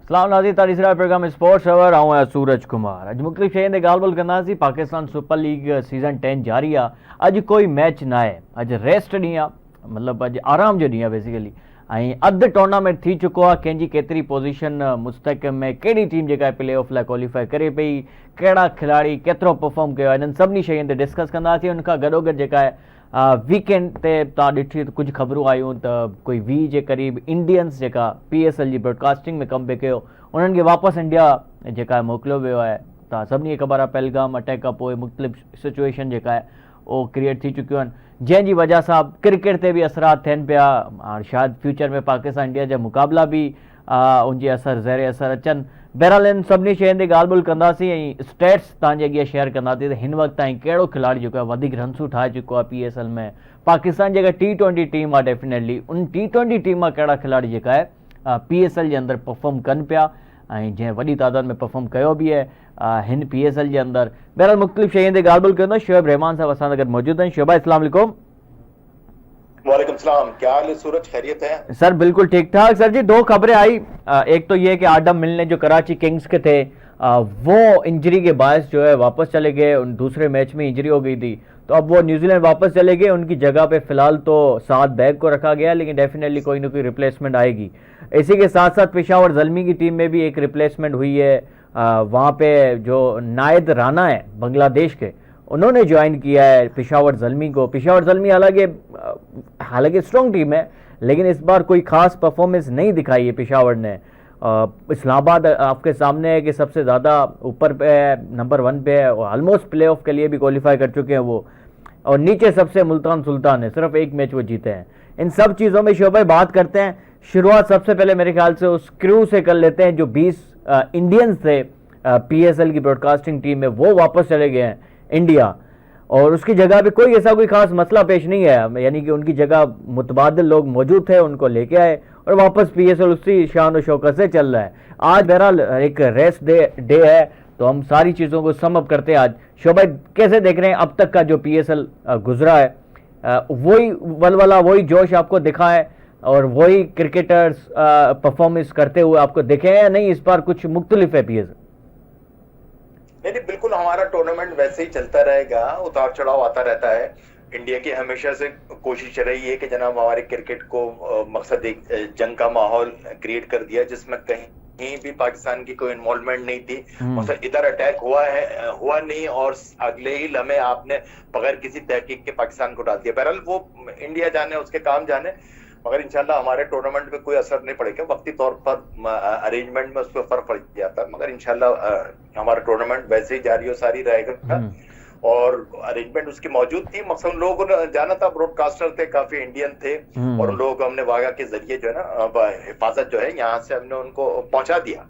सलाम नाज़रीन, तीसरा प्रोग्राम स्पोर्ट्स अवर आऊँ सूरज कुमार। अज मुख्तलिफ शहर ने गालबल कंदासीं। पाकिस्तान सुपर लीग सीज़न 10 जारी आ। अज कोई मैच ना है, अज रेस्ट ॾींहुं आहे, मतलब अज आराम जो ॾींहुं आहे बेसिकली। अधु टूर्नामेंट थी चुको आहे। कंहिंजी केतिरी पोजीशन मुस्तक़िम में, कहिड़ी टीम जेका प्ले ऑफ लाइ क्वालिफाई करे पई, कहिड़ा खिलाड़ी केतिरो परफॉर्म कयो आहे, इन्हनि सभिनी शयुनि ते डिस्कस कंदासीं। उनखां गॾोगॾु जेका आहे वीकेंड ते तव्हां ॾिठी त कुझु ख़बरूं आयूं त कोई 20 जे क़रीब इंडियंस जेका PSL जी ब्रॉडकास्टिंग में कम पियो कयो, उन्हनि खे वापसि इंडिया जेका मोकिलियो वियो आहे। तव्हां सभिनी खे ख़बर आहे पहलगाम अटैक खां पोइ मुख़्तलिफ़ सिचुएशन जेका आहे उहो क्रिएट थी चुकियूं आहिनि, जंहिंजी वजह सां क्रिकेट ते बि असरात थियनि पिया। हाणे शायदि फ्यूचर में पाकिस्तान इंडिया जा मुक़ाबला बि उनजे असर ज़ेरे असर अचनि। बहरहाल इन सभिनी शयुनि ते ॻाल्हि ॿोल कंदासीं ऐं स्टेट्स तव्हांजे अॻियां शेयर कंदासीं त हिन वक़्तु ताईं कहिड़ो खिलाड़ी जेको आहे वधीक रन्सूं ठाहे चुको आहे PSL में। पाकिस्तान जेका T20 टीम आहे डेफिनेटली उन T20 टीम मां कहिड़ा खिलाड़ी जेका आहे PSL जे अंदरि परफॉर्म कनि पिया ऐं जंहिं वॾी तादाद में परफॉर्म कयो बि आहे हिन PSL जे अंदरि। बहरहाल मुख़्तलिफ़ शयुनि ते ॻाल्हि ॿोल कंदो। शोएब रहमान साहब असां सां गॾु मौजूदु आहिनि। शोएब भाई अस्सलाम वालेकुम। वालेकुम सलाम, क्या हाल है सूरज, खैरियत है? सर बिल्कुल ठीक ठाक। सर जी दो खबरें आई। एक तो ये कि आडम मिलने जो कराची किंग्स के थे वो इंजरी के बायस जो है वापस चले गए। उन दूसरे मैच में इंजरी हो गई थी तो अब वो न्यूजीलैंड वापस चले गए। उनकी जगह पे फिलहाल तो साद बैग को रखा गया, लेकिन डेफिनेटली कोई ना कोई रिप्लेसमेंट आएगी। इसी के साथ साथ पेशावर ज़ल्मी की टीम में भी एक रिप्लेसमेंट हुई है। वहाँ पे जो नायद राना है बांग्लादेश के, उन्होंने ज्वाइन किया है पेशावर ज़ल्मी को। पेशावर ज़ल्मी हालांकि स्ट्रॉन्ग टीम है, लेकिन इस बार कोई खास परफॉर्मेंस नहीं दिखाई है पेशावर ने। इस्लामाबाद आपके सामने है कि सबसे ज़्यादा ऊपर पे है, नंबर 1 पे है और ऑलमोस्ट प्ले ऑफ के लिए भी क्वालिफाई कर चुके हैं वो। और नीचे सबसे मुल्तान सुल्तान है, सिर्फ एक मैच वो जीते हैं। इन सब चीज़ों में शोभाई बात करते हैं। शुरुआत सबसे पहले मेरे ख्याल से उस क्रू से कर लेते हैं जो 20 इंडियंस थे PSL की ब्रॉडकास्टिंग टीम में, वो वापस चले गए हैं इंडिया और उसकी जगह पे कोई ऐसा कोई खास मसला पेश नहीं है, यानी कि उनकी जगह मुतबादिल लोग मौजूद थे, उनको लेके आए और वापस PSL उसी शान और शौकत से चल रहा है। आज बहरहाल एक रेस्ट डे है तो हम सारी चीज़ों को सम अप करते हैं आज। शोभाई कैसे देख रहे हैं अब तक का जो PSL गुजरा है? वही वलवला, वही जोश आपको दिखा है और वही क्रिकेटर्स परफॉर्मेंस करते हुए आपको दिखे हैं या नहीं? इस बार कुछ मुख्तलिफ है PSL? नहीं, बिल्कुल हमारा टूर्नामेंट वैसे ही चलता रहेगा, उतार चढ़ाव आता रहता है। इंडिया की हमेशा से कोशिश रही है कि जनाब हमारे क्रिकेट को मकसद एक जंग का माहौल क्रिएट कर दिया जिसमें कहीं भी पाकिस्तान की कोई इन्वॉल्वमेंट नहीं थी। मतलब इधर अटैक हुआ नहीं और अगले ही लम्हे आपने बगैर किसी तहकीक के पाकिस्तान को डाल दिया। बहरहाल वो इंडिया जाने, उसके काम जाने, मगर इंशाल्लाह हमारे टूर्नामेंट पे कोई असर नहीं पड़ेगा। वक्ती तौर पर अरेंजमेंट में उस पर फर्क पड़ जाता है, मगर इंशाल्लाह हमारा टूर्नामेंट वैसे ही जारी और सारी रहेगा और अरेंजमेंट उसकी मौजूद थी। मकसद लोगों ने जाना था, ब्रॉडकास्टर थे, काफी इंडियन थे और लोग हमने वागा के जरिए जो है ना हिफाजत जो है यहाँ से हमने उनको पहुंचा दिया।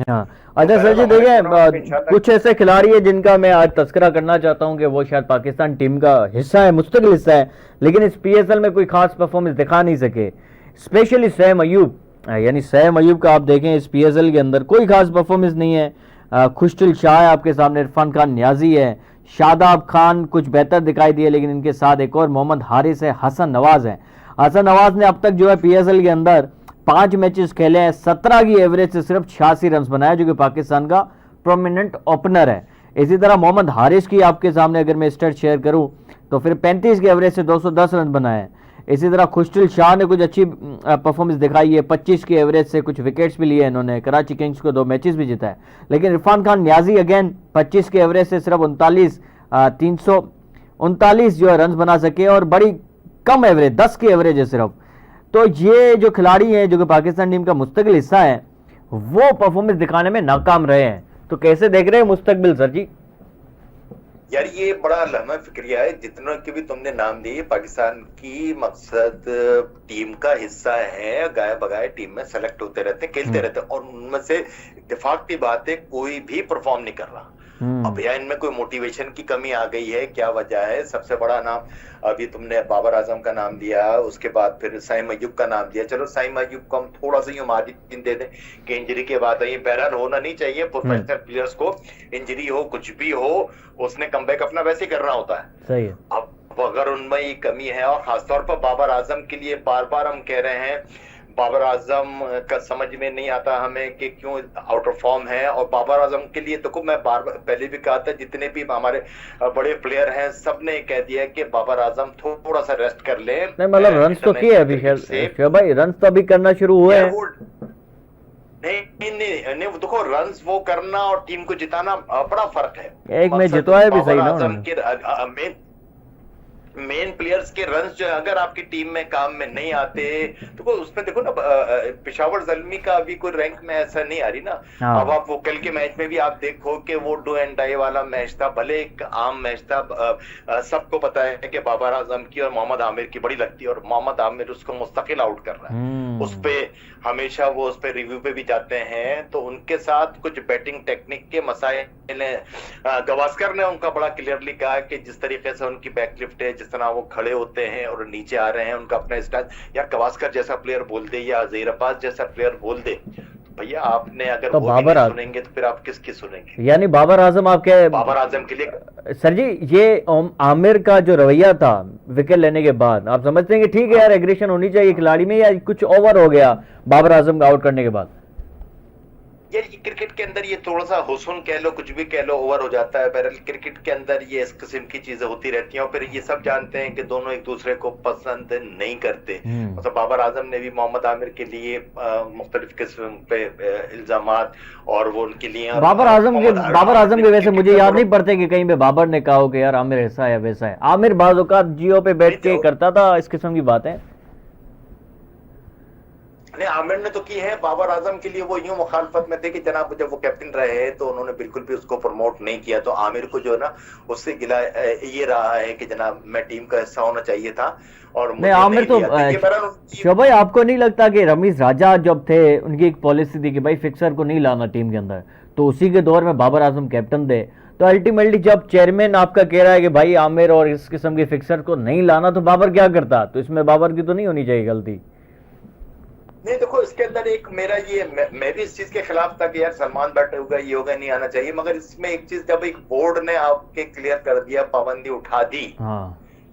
हाँ, अच्छा सर जी देखिए कुछ ऐसे खिलाड़ी है जिनका मैं आज तस्करा करना चाहता हूं कि वो शायद पाकिस्तान टीम का हिस्सा है, मुस्तकिल हिस्सा है, लेकिन इस PSL में कोई खास परफॉर्मेंस दिखा नहीं सके। स्पेशली सैम अयूब, यानी सैम अयूब का आप देखें इस PSL के अंदर कोई खास परफॉर्मेंस नहीं है। खुशदिल शाह है आपके सामने, इरफान खान न्याजी है, शादाब खान कुछ बेहतर दिखाई दिए, लेकिन इनके साथ एक और मोहम्मद हारिस है, हसन नवाज है। हसन नवाज ने अब तक जो है PSL के अंदर 5 मैचेस खेले हैं, 17 की एवरेज से सिर्फ 86 रन बनाए, जो कि पाकिस्तान का प्रोमिनेंट ओपनर है। इसी तरह मोहम्मद हारिस की आपके सामने अगर मैं स्टेट शेयर करूं तो फिर 35 की एवरेज से 210 रन बनाए। इसी तरह खुशदिल शाह ने कुछ अच्छी परफॉर्मेंस दिखाई है, 25 की एवरेज से कुछ विकेट्स भी लिए इन्होंने, कराची किंग्स को 2 मैचेस भी जीता है। लेकिन इरफान खान न्याजी अगेन 25 की एवरेज से सिर्फ 339 जो है रन बना सके और बड़ी कम एवरेज 10 की एवरेज है सिर्फ। तो ये जो खिलाड़ी हैं जो कि पाकिस्तान टीम का मुस्तकिल हिस्सा है वो परफॉर्मेंस दिखाने में नाकाम रहे हैं, तो कैसे देख रहे हैं मुस्तकबिल सर जी? यार ये बड़ा लम्हा फिक्रिया है, जितना के भी तुमने नाम दिए पाकिस्तान की मकसद टीम का हिस्सा है, गाय बगाए टीम में सेलेक्ट होते रहते, खेलते रहते और उनमें से इत्तेफाक की बात है कोई भी परफॉर्म नहीं कर रहा। अब या इनमें कोई मोटिवेशन की कमी आ गई है, क्या वजह है? सबसे बड़ा नाम अभी तुमने बाबर आजम का नाम दिया, उसके बाद फिर साइम अयूब का नाम दिया। चलो साइम अयूब को हम थोड़ा सा यूं मार्जिन दे दें कि इंजरी के बाद ये बहरहाल होना नहीं चाहिए, प्रोफेशनल प्लेयर्स को इंजरी हो कुछ भी हो उसने कमबैक अपना वैसे ही करना होता है। सही है। अब अगर उनमें ये कमी है और खासतौर पर बाबर आजम के लिए बार बार हम कह रहे हैं बाबर आजम का समझ में नहीं आता हमें कि क्यों आउट ऑफ फॉर्म है। और बाबर आजम के लिए देखो, मैं बार बार पहले भी कहा था, जितने भी हमारे बड़े प्लेयर हैं सब ने कह दिया कि बाबर आजम थोड़ा सा रेस्ट कर ले नहीं मतलब रन्स तो किए अभी क्रिकेट से। शोएब भाई, रन्स तो अभी करना शुरू हुए यार हैं। वो नहीं नहीं नहीं, नहीं वो देखो, रन्स वो करना और टीम को जिताना बड़ा फर्क है। एक मैच मकसद जितवाया भी बाबर सही ना आजम उन्होंने। के मेन प्लेयर्स के रन्स जो है, अगर आपकी टीम में काम में नहीं आते तो वो उसमें देखो ना, पेशावर जल्मी का अभी कोई रैंक में ऐसा नहीं आ रही ना। हाँ। अब आप वो कल के मैच में भी आप देखो कि वो डू एंड डाई वाला मैच था, भले एक आम मैच था। सबको पता है कि बाबर आजम की और मोहम्मद आमिर की बड़ी लगती है, और मोहम्मद आमिर उसको मुस्तकिल आउट कर रहा है। उस पे हमेशा वो उस पे रिव्यू पे भी जाते हैं, तो उनके साथ कुछ बैटिंग टेक्निक के मसाइल हैं। गवास्कर ने उनका बड़ा क्लियरली कहा कि जिस तरीके से उनकी बैकलिफ्ट है, जिस तरह वो खड़े होते हैं और नीचे आ रहे हैं, उनका अपना स्टाइल। यार गवास्कर जैसा प्लेयर बोल दे या अज़ीर अब्बास जैसा प्लेयर बोल दे, तो भैया आपने अगर तो वो भी बाबर नहीं सुनेंगे तो फिर आप किसकी सुनेंगे? यानी बाबर आजम आपके बाबर आजम के लिए सर जी, ये आमिर का जो रवैया था विकेट लेने के बाद, आप समझते हैं कि ठीक है यार एग्रेशन होनी चाहिए खिलाड़ी में, या कुछ ओवर हो गया बाबर आजम का आउट करने के बाद? ये क्रिकेट के अंदर ये थोड़ा सा हुस्न कह लो, कुछ भी कह लो, ओवर हो जाता है। बहरहाल क्रिकेट के अंदर ये इस किस्म की चीजें होती रहती हैं, और फिर ये सब जानते हैं कि दोनों एक दूसरे को पसंद नहीं करते। मतलब बाबर आजम ने भी मोहम्मद आमिर के लिए मुख्तलिफ किस्म पे इल्जामात, और वो उनके लिए बाबर आजम के वैसे मुझे याद नहीं पड़ते कि कहीं पे बाबर ने कहा हो कि यार आमिर ऐसा है वैसा है। आमिर बाज़ औक़ात जियो पे बैठ के करता था इस किस्म की बातें। नहीं, आमिर ने तो की है। बाबर आजम के लिए वो यूं मुखालफत में थे कि जनाब जब वो कैप्टन रहे तो उन्होंने बिल्कुल भी उसको प्रमोट नहीं किया, तो आमिर को जो है ना उससे गिला ये रहा है कि जनाब मैं टीम का हिस्सा होना चाहिए था और मुझे नहीं आमिर तो शोएब भाई, आपको नहीं लगता कि रमीज राजा जब थे उनकी एक पॉलिसी थी कि भाई फिक्सर को नहीं लाना टीम के अंदर, तो उसी के दौर में बाबर आजम कैप्टन थे, तो अल्टीमेटली जब चेयरमैन आपका कह रहा है कि भाई आमिर और इस किस्म के फिक्सर को नहीं लाना, तो बाबर क्या करता? तो इसमें बाबर की तो नहीं होनी चाहिए गलती। नहीं देखो, इसके अंदर एक मेरा ये मैं भी इस चीज के खिलाफ था कि यार सलमान बैठे होगा, ये होगा, नहीं आना चाहिए। मगर इसमें एक चीज, जब एक बोर्ड ने आपके क्लियर कर दिया, पाबंदी उठा दी,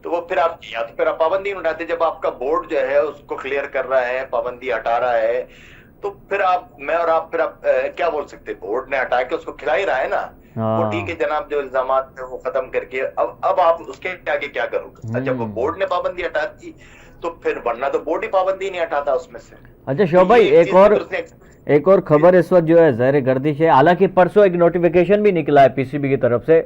तो वो फिर आप या तो फिर आप पाबंदी नहीं उठाते। जब आपका बोर्ड जो है उसको क्लियर कर रहा है, पाबंदी हटा रहा है, तो फिर आप, मैं और आप, फिर आप क्या बोल सकते? बोर्ड ने हटा के उसको खिला ही रहा है ना। वो ठीक है जनाब, जो इल्जामात थे वो खत्म करके अब आप उसके आगे क्या करोगे? जब वो बोर्ड ने पाबंदी हटा दी तो फिर, वरना तो बोर्ड ही पाबंदी नहीं हटाता उसमें से। अच्छा शोएब भाई, एक और खबर इस वक्त जो है ज़ाहिर गर्दिश है। हालांकि परसों एक नोटिफिकेशन भी निकला है पीसीबी की तरफ से,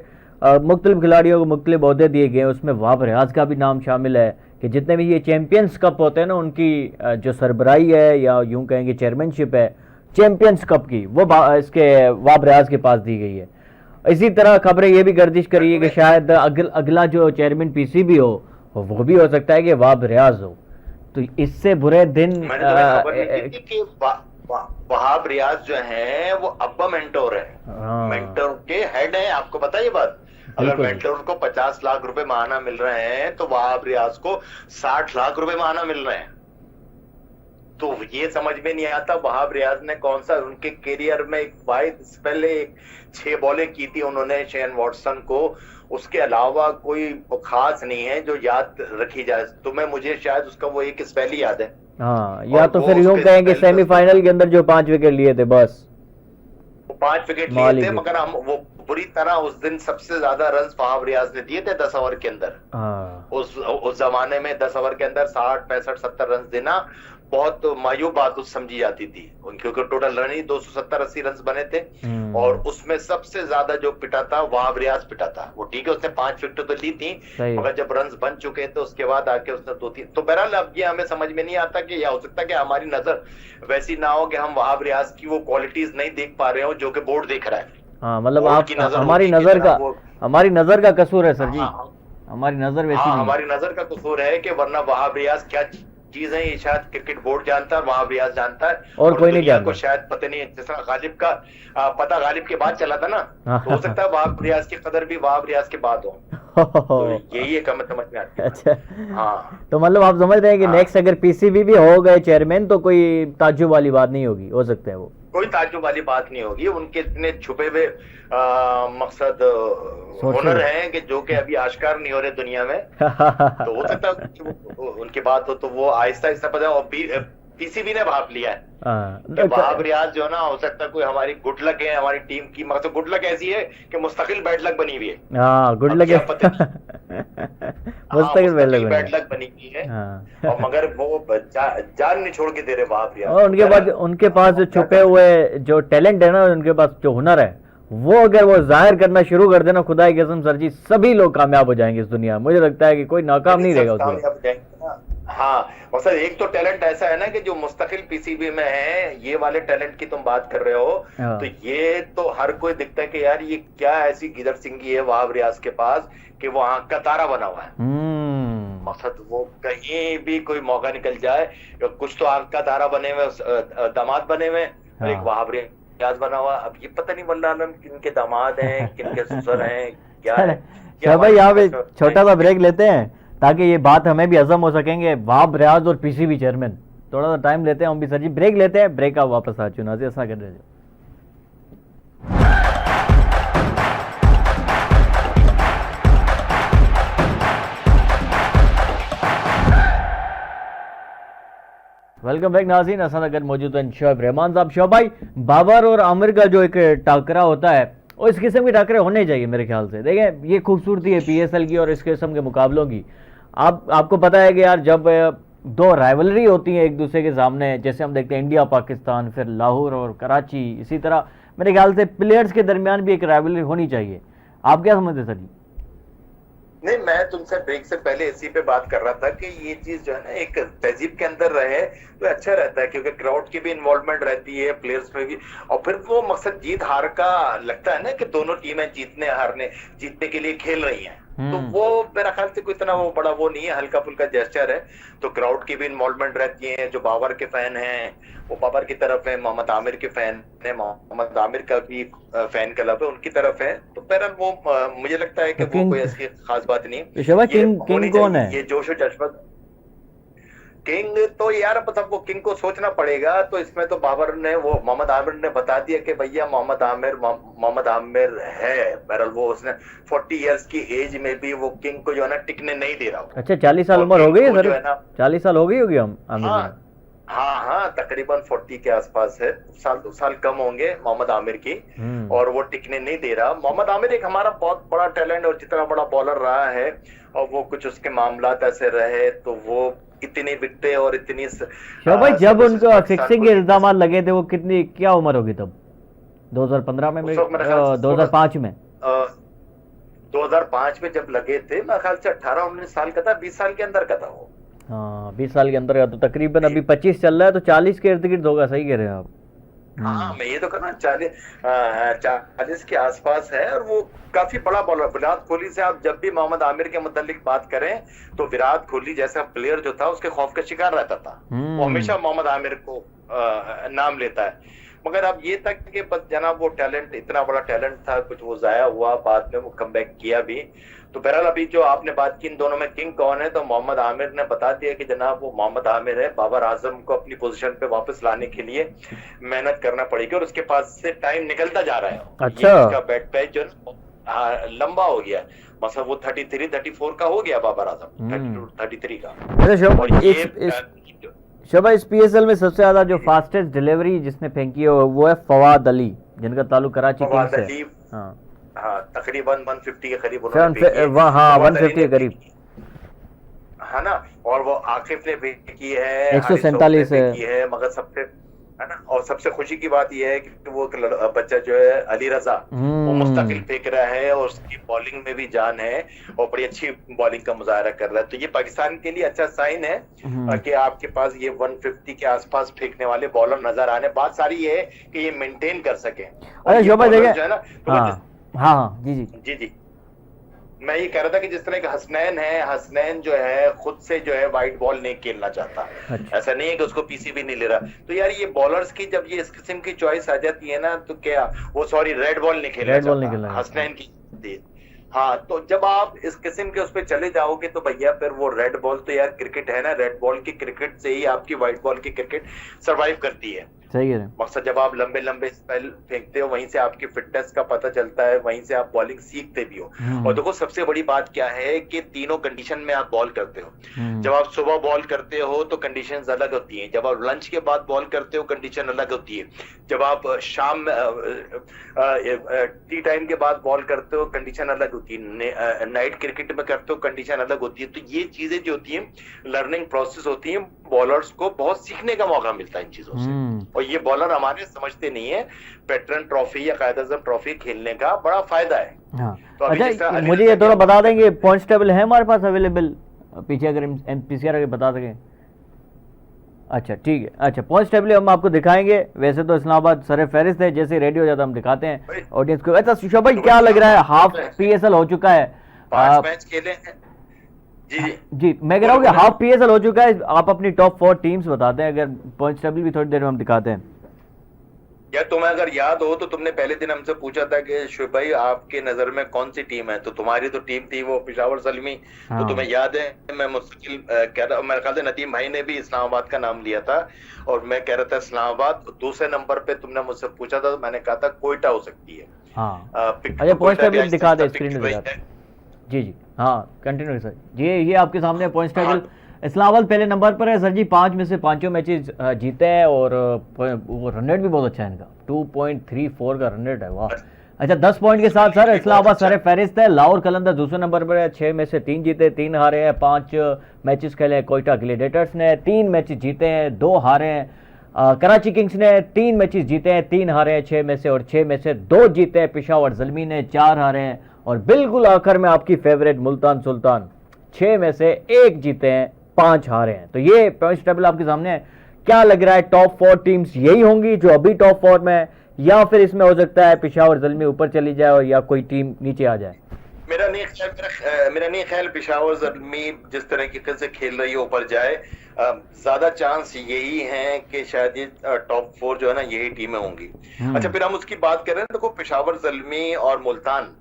मुख्तलिफ खिलाड़ियों को मुख्तलिफ ओहदे दिए गए हैं, उसमें वहाब रियाज का भी नाम शामिल है कि जितने भी ये चैंपियंस कप होते हैं ना, उनकी जो सरबराही है या यूं कहेंगे चेयरमैनशिप है चैंपियंस कप की, वो इसके वहाब रियाज के पास दी गई है। इसी तरह खबरें ये भी गर्दिश करी है कि शायद अगला जो चेयरमैन पीसीबी हो वो भी हो सकता है कि वहाब रियाज हो। तो इससे बुरे दिन वहाब रियाज जो है वो अब्बा मेंटोर है, मेंटोर के हेड है, आपको पता है ये बात? अगर मेंटोर को 50 लाख रुपए माहाना मिल रहे हैं तो वहाब रियाज को 60 लाख रुपए माहाना मिल रहे हैं। तो ये समझ में नहीं आता वहाब रियाज ने कौन सा उनके करियर में एक पहले 6 बॉलें की थी उन्होंने शेन वॉटसन को, उसके अलावा कोई खास नहीं है जो याद रखी जाए। तो मुझे शायद उसका वो एक स्पेल ही याद है। हाँ, या तो फिर यूं कहेंगे सेमीफाइनल के अंदर जो 5 विकेट लिए थे, बस 5 विकेट लिए थे, मगर हम वो बुरी तरह उस दिन सबसे ज्यादा रन वहाब रियाज ने दिए थे 10 ओवर के अंदर। उस जमाने में 10 ओवर के अंदर 60, 65, 70 रन देना बहुत मायूब बात समझी जाती थी, क्योंकि टोटल रन ही 270-80 रन बने थे, और उसमें सबसे ज्यादा जो पिटा था वहाब रियाज पिटा था। वो ठीक है, उसने 5 विकेट तो ली थी, मगर जब रन बन चुके थे उसके बाद आके उसने 2-3। तो बहरहाल अब ये हमें समझ में नहीं आता कि या हो सकता है कि हमारी नजर वैसी ना हो कि हम वहाब रियाज की वो क्वालिटीज नहीं देख पा रहे हो जो कि बोर्ड देख रहा है। हाँ, मतलब आप हमारी नजर का कसूर है सर जी। हमारी नजर वैसी नहीं, हमारी नजर का कसूर है कि वरना वहाब रियाज क्या चीज है ये शायद क्रिकेट बोर्ड जानता है, वहाब रियाज जानता है, और कोई नहीं जानता। को शायद पता नहीं है। जैसा गालिब का पता गालिब के बाद चला था ना, तो हो सकता है वहाब रियाज की कदर भी वहाब रियाज के बाद हो। तो यही एक हमें समझ में आता है। अच्छा, हाँ, तो मतलब आप समझ रहे हैं कि नेक्स्ट अगर पीसीबी भी हो गए चेयरमैन तो कोई ताज्जुब वाली बात नहीं होगी, हो सकता है वो कोई ताज्जुब वाली बात नहीं होगी। उनके इतने छुपे हुए मकसद हुनर हैं कि जो कि अभी आश्कार नहीं हो रहे दुनिया में। तो हो सकता है उनकी बात हो तो वो आहिस्ता आहिस्ता पता। और पीसीबी ने भाप लिया है हाँ, कि वहाब रियाज जो है ना, हो सकता है कोई हमारी गुड लक है हमारी टीम की, मगर तो गुड लक ऐसी है कि मुस्तकिल बैड लक बनी हुई है। हाँ गुड अब लक क्या है। पता नहीं। हाँ, मुस्तकिल पहले मुस्तकिल बने। बैड लक बनी हुई है। हाँ। और मगर वो जान नहीं छोड़ के दे रहे वहाब रियाज। और उनके बाद उनके पास जो छुपे हुए जो टैलेंट है ना, उनके पास जो हुनर है, वो अगर वो जाहिर करना शुरू कर देना, खुदा की कसम सर जी, सभी लोग कामयाब हो जाएंगे इस दुनिया में। मुझे लगता है कि कोई नाकाम नहीं रहेगा सब उसमें। कामयाब हो जाएंगे ना। हाँ, और सर एक तो टैलेंट ऐसा है ना कि जो मुस्तकिल पीसीबी में है, ये वाले टैलेंट की तुम बात कर रहे हो, हाँ। तो ये तो हर कोई दिखता है कि यार ये क्या ऐसी गिदड़ सिंगी है वहाब रियाज के पास कि वो आंख का तारा बना हुआ है। मकसद वो कहीं भी कोई मौका निकल जाए, कुछ तो आंख का तारा बने हुए, दामाद बने हुए, और एक हाँ। वहाब रियाज बना हुआ। अब ये पता नहीं वल्लाह आलम किनके दामाद हैं, किनके ससुर हैं, क्या है। चलो भाई, यहाँ पे छोटा सा ब्रेक लेते हैं ताकि ये बात हमें भी हजम हो सकेंगे, वहाब रियाज और पीसीबी चेयरमैन। थोड़ा सा टाइम लेते हैं हम भी सर जी, ब्रेक लेते हैं, ब्रेक आप वापस आ चुना से ऐसा कर रहे हो। वेलकम बैक नाज़रीन, असन अगर मौजूद है शोएब रहमान साहब। शोएब भाई, बाबर और आमिर का जो एक टाकरा होता है, और इस किस्म के टाकरे होने चाहिए मेरे ख्याल से। देखें, ये खूबसूरती है पीएसएल की और इस किस्म के मुकाबलों की। आपको पता है कि यार, जब दो राइवलरी होती है एक दूसरे के सामने, जैसे हम देखते हैं इंडिया पाकिस्तान, फिर लाहौर और कराची, इसी तरह मेरे ख्याल से प्लेयर्स के दरमियान भी एक राइवलरी होनी चाहिए। आप क्या समझते सर जी? नहीं, मैं तुमसे ब्रेक से पहले इसी पे बात कर रहा था कि ये चीज जो है ना एक तहजीब के अंदर रहे तो अच्छा रहता है, क्योंकि क्राउड की भी इन्वॉल्वमेंट रहती है, प्लेयर्स में भी। और फिर वो मकसद जीत हार का लगता है ना कि दोनों टीमें जीतने के लिए खेल रही हैं, तो वो मेरा ख्याल से कोई इतना वो बड़ा वो नहीं है, हल्का फुल्का जेस्चर है। तो क्राउड की भी इन्वॉल्वमेंट रहती है, जो बाबर के फैन हैं वो बाबर की तरफ है, मोहम्मद आमिर के फैन है, मोहम्मद आमिर का भी फैन क्लब है उनकी तरफ है। तो बहरहाल वो मुझे लगता है कि वो कोई ऐसी खास बात नहीं। किंग कौन है? ये जोश और जज्बा किंग तो यार बस सबको किंग को सोचना पड़ेगा। तो इसमें तो बाबर ने वो मोहम्मद आमिर ने बता दिया कि भैया मोहम्मद आमिर है। बहरहाल वो उसने 40 इयर्स की एज में भी वो किंग को जो है ना टिकने नहीं दे रहा। अच्छा, 40 साल उम्र हो गई है सर? 40 साल हो गई होगी हम आमिर। हाँ, तकरीबन 40 के आसपास है। 2 साल कम होंगे मोहम्मद आमिर की, और वो टिकने नहीं दे रहा। मोहम्मद आमिर एक हमारा बहुत बड़ा टैलेंट और जितना बड़ा बॉलर रहा है, और वो कुछ उसके मामलात ऐसे रहे तो वो इतनी विकटें और इतनी भाई, जब उनको फिक्सिंग के इल्जाम लगे थे, वो कितनी क्या उम्र होगी तब? 2015 में, 2005 में 2005 में जब लगे थे, मेरे ख्याल से 18-19 साल का था, 20 साल के अंदर का था वो। हाँ, 20 साल के अंदर का, तो तकरीबन अभी 25 चल रहा है, तो 40 के इर्द गिर्द होगा। सही कह रहे हैं आप। हाँ, मैं ये तो करना 40 के आसपास है। और वो काफी बड़ा बॉलर। विराट कोहली से आप जब भी मोहम्मद आमिर के मुतालिक बात करें तो विराट कोहली जैसा प्लेयर जो था उसके खौफ का शिकार रहता था। वो हमेशा मोहम्मद आमिर को नाम लेता है। मगर अब ये तक कि बस जनाब वो टैलेंट, इतना बड़ा टैलेंट था, कुछ वो जाया हुआ, बाद में वो कमबैक किया भी। तो बहरहाल अभी जो आपने बात की इन दोनों में किंग कौन है, तो मोहम्मद आमिर ने बता दिया कि जनाब वो मोहम्मद आमिर है। बाबर आजम को अपनी पोजीशन पे वापस लाने के लिए मेहनत करना पड़ेगी, और उसके पास से टाइम निकलता जा रहा है। अच्छा, उसका बैट पैच जो लंबा हो गया, मतलब वो 33-34 का हो गया बाबर आजम, 32-33 का। शोभा, इस पीएसएल में सबसे ज्यादा जो फास्टेस्ट डिलीवरी जिसने फेंकी है वो है फवाद अली, जिनका ताल्लुक कराची किंग्स से। हाँ, तकरीबन 150 के करीब 150 के करीब, है ना। और वो आकिफ ने भी की है, 147 है। मगर सबसे, है ना, और सबसे खुशी की बात यह है कि वो बच्चा जो है अली रजा, वो मुस्तकिल फेंक रहा है और उसकी बॉलिंग में भी जान है और बड़ी अच्छी बॉलिंग का मुजाहरा कर रहा है। तो ये पाकिस्तान के लिए अच्छा साइन है कि आपके पास ये 150 के आसपास फेंकने वाले बॉलर नजर आने। बात सारी ये है कि ये मेंटेन कर सके। अरे शोभा देखे, जो है ना, हाँ जी मैं ये कह रहा था कि जिस तरह का हसनैन जो है खुद से जो है वाइट बॉल नहीं खेलना चाहता। अच्छा। ऐसा नहीं है कि उसको पीसीबी नहीं ले रहा। तो यार ये बॉलर्स की जब ये इस किस्म की चॉइस आ जाती है ना, तो क्या वो रेड बॉल नहीं खेलना चाहता हसनैन की। हाँ, तो जब आप इस किस्म के उस पर चले जाओगे तो भैया फिर वो रेड बॉल तो यार क्रिकेट है ना, रेड बॉल की क्रिकेट से ही आपकी व्हाइट बॉल की क्रिकेट सरवाइव करती है। सही है। मकसद जब आप लंबे लंबे स्पेल फेंकते हो वहीं से आपकी फिटनेस का पता चलता है, वहीं से आप बॉलिंग सीखते भी हो। और देखो सबसे बड़ी बात क्या है कि तीनों कंडीशन में आप बॉल करते हो। जब आप सुबह बॉल करते हो तो कंडीशंस अलग होती हैं, जब आप लंच के बाद बॉल करते हो कंडीशन अलग होती है, जब आप शाम टी टाइम के बाद बॉल करते हो कंडीशन अलग होती है, नाइट क्रिकेट में करते हो कंडीशन अलग होती है। तो ये चीजें जो होती हैं लर्निंग प्रोसेस होती है, बॉलर्स को बहुत सीखने का मौका मिलता है इन चीजों से। और ये बॉलर हमारे समझते नहीं है, पैटर्न ट्रॉफी या कायद आजम ट्रॉफी खेलने का बड़ा फायदा है। हाँ। तो अच्छा, मुझे ये थोड़ा बता देंगे पॉइंट्स टेबल है हमारे पास अवेलेबल पीछे, अगर एमपीसीआर के बता सकें। अच्छा ठीक है, अच्छा पॉइंट्स टेबल हम आपको दिखाएंगे। वैसे तो इस्लामाबाद सर फहरिस्त है, जैसे रेडियो जाता हम दिखाते हैं ऑडियंस को। अच्छा शोभा भाई, क्या लग रहा है, हाफ पीएसएल हो चुका है, 5 मैच खेले हैं जी। जी मैं कह रहा हूँ कि हाफ पीएसएल हो चुका है, आप अपनी टॉप 4 टीम्स बताते हैं, अगर पॉइंट्स टेबल भी थोड़ी देर में हम दिखाते हैं। या तुम्हें अगर याद हो तो तुमने पहले दिन हमसे पूछा था कि शुभ भाई आपके नजर में कौन सी टीम है, तो तुम्हारी तो टीम थी वो पेशावर ज़ल्मी। तो तुम्हें याद है मैं मुस्तकिल कह रहा, मेरे ख्याल से नदीम भाई ने भी इस्लामाबाद का नाम लिया था और मैं कह रहा था इस्लामाबाद। दूसरे नंबर पे तुमने मुझसे पूछा था, मैंने कहा था कोयटा हो सकती है। अच्छा पॉइंट्स टेबल दिखा दे स्क्रीन पे दिखा। जी जी हाँ कंटिन्यू सर। ये आपके सामने पॉइंट्स टेबल। इस्लामाबाद पहले नंबर पर है सर जी, 5 में से 5 मैचेस जीते हैं और वो रन रेट भी बहुत अच्छा है इनका, 2.34 का रन रेट है, वाह। अच्छा 10 पॉइंट के साथ सर इस्लामाबाद सर फहरिस्त है। लाहौर कलंदर दूसरे नंबर पर है, 6 में से 3 जीते 3 हारे हैं, 5 मैचेस खेले हैं। कोयटा ग्लेडिएटर्स ने 3 मैचेस जीते हैं 2 हारे हैं। कराची किंग्स ने 3 मैचेस जीते हैं 3 हारे हैं 6 में से, और 6 में से 2 जीते हैं। पेशावर ज़ल्मी ने 4 हारे हैं, और बिल्कुल आखिर में आपकी फेवरेट मुल्तान सुल्तान 6 में से 1 जीते हैं 5 हारे हैं। तो ये पॉइंट्स टेबल आपके सामने है। क्या लग रहा है, टॉप 4 टीम्स यही होंगी जो अभी टॉप 4 में है, या फिर इसमें हो सकता है पेशावर ज़ल्मी ऊपर चली जाए और या कोई टीम नीचे आ जाए? मेरा नहीं ख्याल पेशावर ज़ल्मी जिस तरीके से खेल रही है ऊपर जाए। ज्यादा चांस यही है कि शायद ये टॉप 4 जो है ना यही टीमें होंगी। अच्छा फिर हम उसकी बात करें, देखो पेशावर ज़ल्मी और मुल्तान,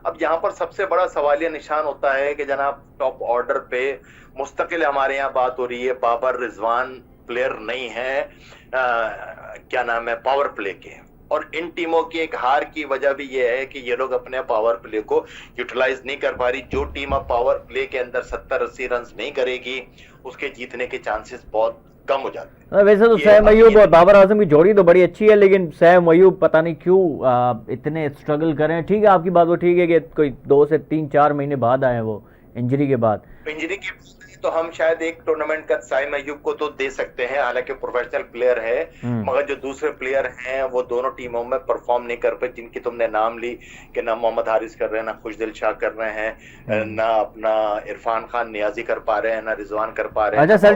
अब यहाँ पर सबसे बड़ा सवालिया निशान होता है कि जनाब टॉप ऑर्डर पे मुस्तकिल हमारे यहाँ बात हो रही है, बाबर रिजवान प्लेयर नहीं है, क्या नाम है, पावर प्ले के। और इन टीमों की एक हार की वजह भी ये है कि ये लोग अपने पावर प्ले को यूटिलाइज नहीं कर पा रही। जो टीम अब पावर प्ले के अंदर 70-80 रन नहीं करेगी उसके जीतने के चांसेस बहुत कम हो जाते हैं। वैसे तो सैम अयूब और बाबर आजम की जोड़ी तो बड़ी अच्छी है, लेकिन सैम अयूब पता नहीं क्यों इतने स्ट्रगल कर रहे हैं। ठीक है आपकी बात वो ठीक है कि कोई 2 से 3-4 महीने बाद आए वो इंजरी के बाद। इंजरी के तो हम शायद एक टूर्नामेंट का साइम अयूब को तो दे सकते हैं, हालांकि प्रोफेशनल प्लेयर है, मगर जो दूसरे प्लेयर हैं वो दोनों टीमों में परफॉर्म नहीं कर पाए, जिनकी तुमने नाम ली कि ना मोहम्मद हारिस कर रहे हैं, ना खुशदिल शाह कर रहे हैं, ना अपना इरफान खान नियाजी कर पा रहे हैं, ना रिजवान कर पा रहे हैं। अच्छा सर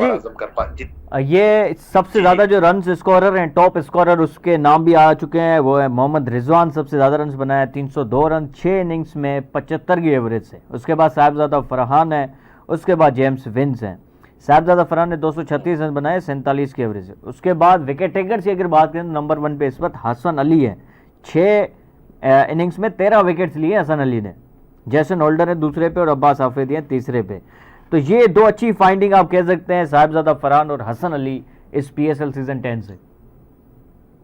जी, ये सबसे ज्यादा जो रन स्कोरर हैं, टॉप स्कोरर, उसके नाम भी आ चुके हैं, वो है मोहम्मद रिजवान। सबसे ज्यादा रन बनाया 302 रन 6 इनिंग्स में 75 की एवरेज से। उसके बाद साहिबजादा फरहान है, उसके बाद जेम्स विंस हैं। साहिबजादा फरहान ने 236 रन बनाए 47 की एवरेज से। उसके बाद विकेट टेकर की अगर बात करें तो नंबर 1 पे इस वक्त हसन अली है, 6 इनिंग्स में 13 विकेट्स लिए हसन अली ने। जैसन होल्डर है दूसरे पे और अब्बास आफरीदी है तीसरे पे। तो ये 2 अच्छी फाइंडिंग आप कह सकते हैं साहिबजादा फरहान और हसन अली इस पीएसएल सीजन 10 से।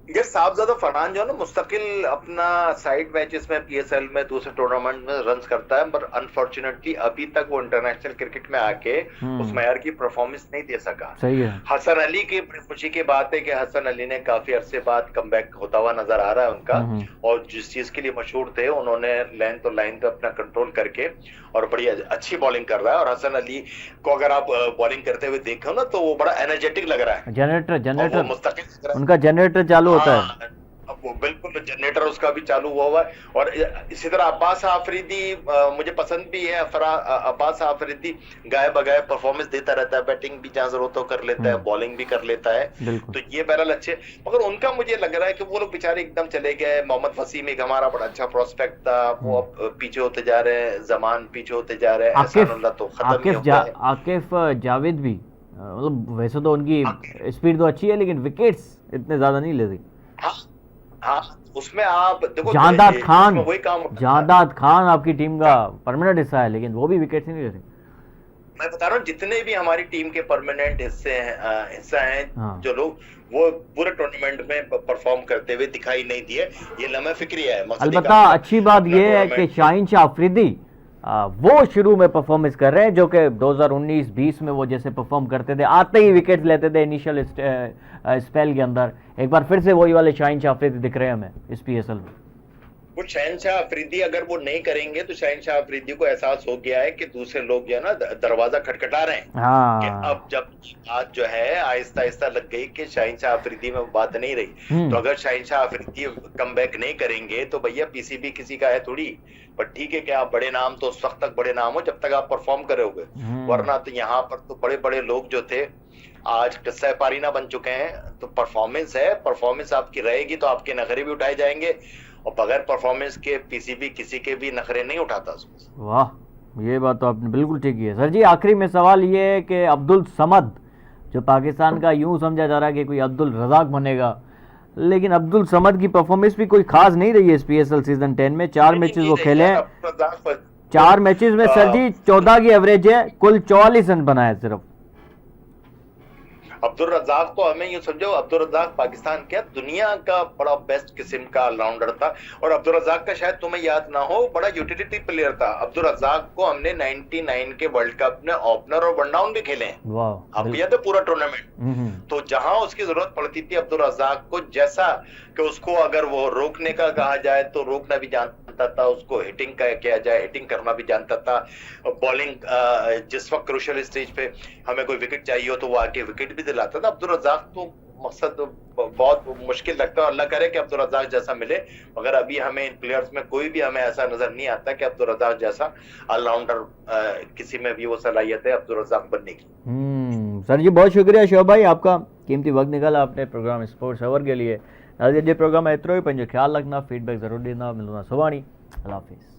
ये साहिबजादा फरहान जो है ना मुस्तकिल अपना साइड मैचेस में पीएसएल में दूसरे टूर्नामेंट में रन्स करता है, पर अनफॉर्चुनेटली अभी तक वो इंटरनेशनल क्रिकेट में आके उस मयार की परफॉर्मेंस नहीं दे सका। सही है। हसन अली की खुशी की बात है कि हसन अली ने काफी अरसे बाद कमबैक होता हुआ नजर आ रहा है उनका, और जिस चीज के लिए मशहूर थे उन्होंने लेंथ और लाइन पे अपना कंट्रोल करके और बड़ी अच्छी बॉलिंग कर रहा है। और हसन अली को अगर आप बॉलिंग करते हुए देखो ना तो वो बड़ा एनर्जेटिक लग रहा है। जनरेटर मुस्तकिल उनका जनरेटर चालू होता है। अब वो बिल्कुल जनरेटर उसका भी चालू हुआ है। और इसी तरह अब्बास आफरीदी मुझे पसंद भी है। अब्बास आफरीदी गाय बगाए परफॉर्मेंस देता रहता है, बैटिंग भी जहां जरूरत हो कर लेता है, बॉलिंग भी कर लेता है, तो ये बहरहाल अच्छे। मगर उनका मुझे लग रहा है कि वो लोग बेचारे एकदम चले गए। मोहम्मद वसीम एक हमारा बड़ा अच्छा प्रोस्पेक्ट था, वो अब पीछे होते जा रहे हैं, जमान पीछे होते जा रहे हैं, एहसानुल्लाह तो खत्म ही हो गया है। आकिफ जावेद भी मतलब वैसे तो उनकी स्पीड तो अच्छी है लेकिन विकेट्स इतने ज्यादा नहीं लेती। हाँ उसमें आप देखो जहांदाद वही काम खान आपकी टीम का परमानेंट हिस्सा है, लेकिन वो भी विकेट नहीं लेते। मैं बता रहा हूँ जितने भी हमारी टीम के परमानेंट हिस्सा हैं हाँ। जो लोग, वो पूरे टूर्नामेंट में परफॉर्म करते हुए दिखाई नहीं दिए। ये लम्हा फिक्रिया है। मकसद अलबत्ता अच्छी बात यह है कि शाहीन शाह अफरीदी वो शुरू में परफॉर्मेंस कर रहे हैं, जो कि 2019-20 में वो जैसे परफॉर्म करते थे, आते ही विकेट लेते थे इनिशियल स्पेल के अंदर, एक बार फिर से वही वाले शाहीन शाह अफरीदी दिख रहे हैं हमें इस पीएसएल में। वो शहनशाह अफरीदी अगर वो नहीं करेंगे तो शहनशाह अफरीदी को एहसास हो गया है कि दूसरे लोग जो है ना दरवाजा खटखटा रहे हैं कि हाँ। अब जब बात जो है आहिस्ता आहिस्ता लग गई कि शहनशाह अफरीदी में बात नहीं रही, तो अगर शहनशाह अफरीदी कमबैक नहीं करेंगे तो भैया पीसीबी किसी का है थोड़ी। पर ठीक है कि आप बड़े नाम तो उस वक्त तक बड़े नाम हो जब तक आप परफॉर्म करोगे, वरना तो यहाँ पर तो बड़े बड़े लोग जो थे आज किस्सा पारीना बन चुके हैं। तो परफॉर्मेंस है, परफॉर्मेंस आपकी रहेगी तो आपके नखरे भी उठाए जाएंगे, और बगैर परफॉर्मेंस के पीसीबी किसी के भी नखरे नहीं उठाता। वाह, ये बात तो आपने बिल्कुल ठीक की है। सर जी आखिरी में सवाल ये है कि अब्दुल समद, जो पाकिस्तान का यूं समझा जा रहा है कि कोई अब्दुल रज़ाक बनेगा, लेकिन अब्दुल समद की परफॉर्मेंस भी कोई खास नहीं रही है इस पीएसएल सीजन 10 में। 4 मैचेस वो खेले हैं, 4 मैचेस में सर जी 14 की एवरेज है, कुल 44 रन बनाए सिर्फ। अब्दुल रज़ाक को हमें यूं समझो, अब्दुल रज़ाक पाकिस्तान क्या दुनिया का बड़ा बेस्ट किस्म का ऑलराउंडर था। और अब्दुल रज़ाक का शायद तुम्हें याद ना हो, बड़ा यूटिलिटी प्लेयर था। अब्दुल रज़ाक को हमने 99 के वर्ल्ड कप में ओपनर और वन डाउन भी खेले हैं, आपको याद है पूरा टूर्नामेंट। तो जहां उसकी जरूरत पड़ती थी अब्दुल रज़ाक को, जैसा कि उसको अगर वो रोकने का कहा जाए तो रोकना भी जानता था, उसको हिटिंग का किया जाए हिटिंग करना भी जानता था, बॉलिंग जिस वक्त क्रूशियल स्टेज पे हमें कोई विकेट चाहिए हो तो वो आके विकेट भी दिलाता था। अब्दुल रज़ाक तो मकसद बहुत मुश्किल लगता है, अल्लाह करे कि अब्दुल रज़ाक जैसा मिले, मगर अभी हमें इन प्लेयर्स में कोई भी हमें ऐसा नजर नहीं आता कि अब्दुल रज़ाक जैसा ऑलराउंडर किसी में भी वो सलाहियत है अब्दुल रज़ाक बनने की। सर जी बहुत शुक्रिया शोभ भाई, आपका कीमती वक्त निकाला आपने प्रोग्राम स्पोर्ट्स अवर के लिए। जे प्रोग्राम एतिरो ही, पंहिंजो ख्याल रखना, फीडबैक ज़रूर ॾींदा, मिलंदा सुभाणे। अल्लाह हाफ़िज़।